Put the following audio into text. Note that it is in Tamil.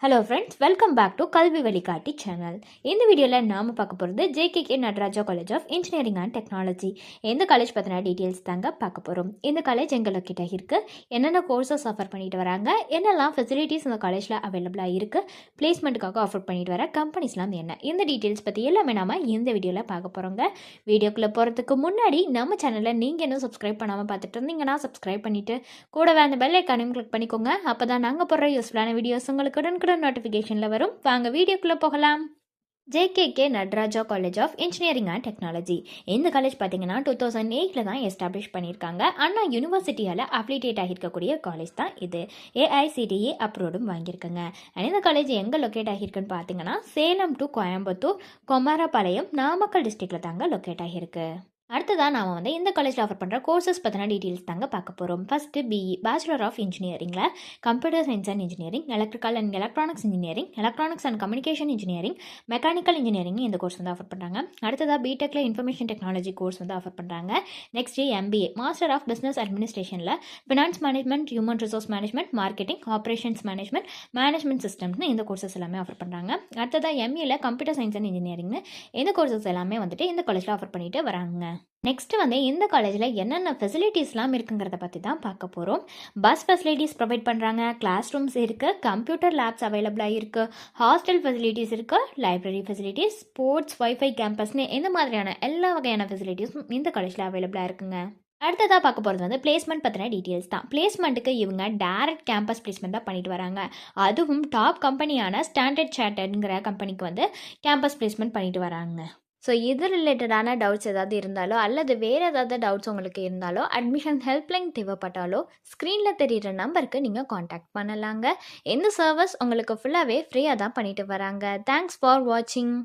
Hello friends, welcome back to கல்வி வழிகாட்டி சேனல். இந்த வீடியோவில் நாம் பார்க்க போகிறது JKK Nataraja college of engineering and technology. இந்த காலேஜ் பற்றின டீட்டெயில்ஸ் தாங்க பார்க்க போகிறோம். இந்த காலேஜ் எங்கே லொக்கேட் இருக்குது, என்னென்ன கோர்சஸ் ஆஃபர் பண்ணிட்டு வராங்க, என்னெல்லாம் ஃபெசிலிட்டிஸ் இந்த காலேஜில் அவைலபிளாக இருக்குது, பிளேஸ்மெண்ட்டுக்காக ஆஃபர் பண்ணிட்டு வர கம்பெனிஸ்லாம் என்ன, இந்த டீட்டெயில்ஸ் பற்றி எல்லாமே நாம் இந்த வீடியோவில் பார்க்க போகிறோங்க. வீடியோக்குள்ளே போகிறதுக்கு முன்னாடி நம்ம சேனலில் நீங்கள் இன்னும் சப்ஸ்கிரைப் பண்ணாமல் பார்த்துட்டு இருந்தீங்கன்னா சப்ஸ்கிரைப் பண்ணிவிட்டு கூடவே அந்த பெல் ஐக்கானையும் கிளிக் பண்ணிக்கோங்க. அப்போ தான் நாங்கள் போடுற யூஸ்ஃபுல்லான வீடியோஸ் உங்களுக்கு நோட்டிஃபிகேஷனில் வரும். வாங்க வீடியோக்குள்ளே போகலாம். JKK Nataraja college of engineering and technology. இந்த காலேஜ் பார்த்தீங்கன்னா 2008 தான் எஸ்டாப்ளிஷ் பண்ணியிருக்காங்க. அண்ணா யூனிவர்சிட்டியால் அப்ளிகேட் ஆகியிருக்கக்கூடிய காலேஜ் தான் இது. ஏஐசிடிஇ அப்ரூவ்டும் வாங்கியிருக்காங்க. அண்ட் இந்த காலேஜ் எங்கே லொக்கேட் ஆகியிருக்குன்னு பார்த்தீங்கன்னா சேலம் டு கோயம்புத்தூர், குமாரபாளையம், நாமக்கல் டிஸ்ட்ரிக்டில் தாங்க லொக்கேட் ஆகியிருக்கு. அடுத்ததான் நாம் இந்த காலேஜில் ஆஃபர் பண்ணுற கோர்சஸ் பற்றின டீட்டெயில்ஸ் தாங்க பார்க்க போகிறோம். ஃபஸ்ட்டு பிஇ பேச்சுலர் ஆஃப் இன்ஜினியரிங்கில் computer science and engineering, electrical and electronics engineering, electronics and communication engineering, mechanical engineering இந்த கோர்ஸ் ஆஃபர் பண்ணுறாங்க. அடுத்ததாக பிடெக்கில் இன்ஃபர்மேஷன் டெக்னாலஜி கோர்ஸ் ஆஃபர் பண்ணுறாங்க. Next MBA master of business அட்மினிஸ்ட்ரேஷனில் finance management, human resource management, marketing, operations management சிஸ்டம்னு இந்த கோர்சஸ் எல்லாமே ஆஃபர் பண்ணுறாங்க. அடுத்ததாக எம்ஏல கம்ப்யூட்டர் சயின்ஸ் அண்ட் இன்ஜினியரிங்னு இந்த கோர்சஸ் எல்லாமே இந்த காலேஜில் ஆஃபர் பண்ணிட்டு வராங்க. நெக்ஸ்ட் இந்த காலேஜில் என்னென்ன ஃபெசிலிட்டிஸ்லாம் இருக்குங்கிறத பற்றி தான் பார்க்க போகிறோம். பஸ் ஃபெசிலிட்டிஸ் ப்ரொவைட் பண்ணுறாங்க, கிளாஸ் ரூம்ஸ் இருக்குது, கம்ப்யூட்டர் லேப்ஸ் அவைலபிளாக இருக்குது, ஹாஸ்டல் ஃபெசிலிட்டிஸ் இருக்குது, லைப்ரரி ஃபெசிலிட்டிஸ், ஸ்போர்ட்ஸ், வைஃபை கேம்பஸ்னு இந்த மாதிரியான எல்லா வகையான ஃபெசிலிட்டிஸும் இந்த காலேஜில் அவைலபிளாக இருக்குங்க. அடுத்ததாக பார்க்க போகிறது பிளேஸ்மெண்ட் பற்றின டீட்டெயில்ஸ் தான். பிளேஸ்மெண்ட்டுக்கு இவங்க டேரக்ட் கேம்பஸ் பிளேஸ்மெண்ட் தான் பண்ணிட்டு வராங்க. அதுவும் டாப் கம்பெனியான ஸ்டாண்டர்ட் சார்ட்டர்டுங்கிற கம்பெனிக்கு கேம்பஸ் பிளேஸ்மெண்ட் பண்ணிட்டு வராங்க. ஸோ இது ரிலேட்டடான டவுட்ஸ் ஏதாவது இருந்தாலோ அல்லது வேறு ஏதாவது டவுட்ஸ் உங்களுக்கு இருந்தாலோ அட்மிஷன் ஹெல்ப்லைன் தேவைப்பட்டாலோ ஸ்க்ரீனில் தெரிகிற நம்பருக்கு நீங்கள் காண்டாக்ட் பண்ணலாங்க. இந்த சர்வீஸ் உங்களுக்கு ஃபுல்லாகவே ஃப்ரீயாக தான் பண்ணிட்டு வராங்க. தேங்க்ஸ் ஃபார் வாட்சிங்.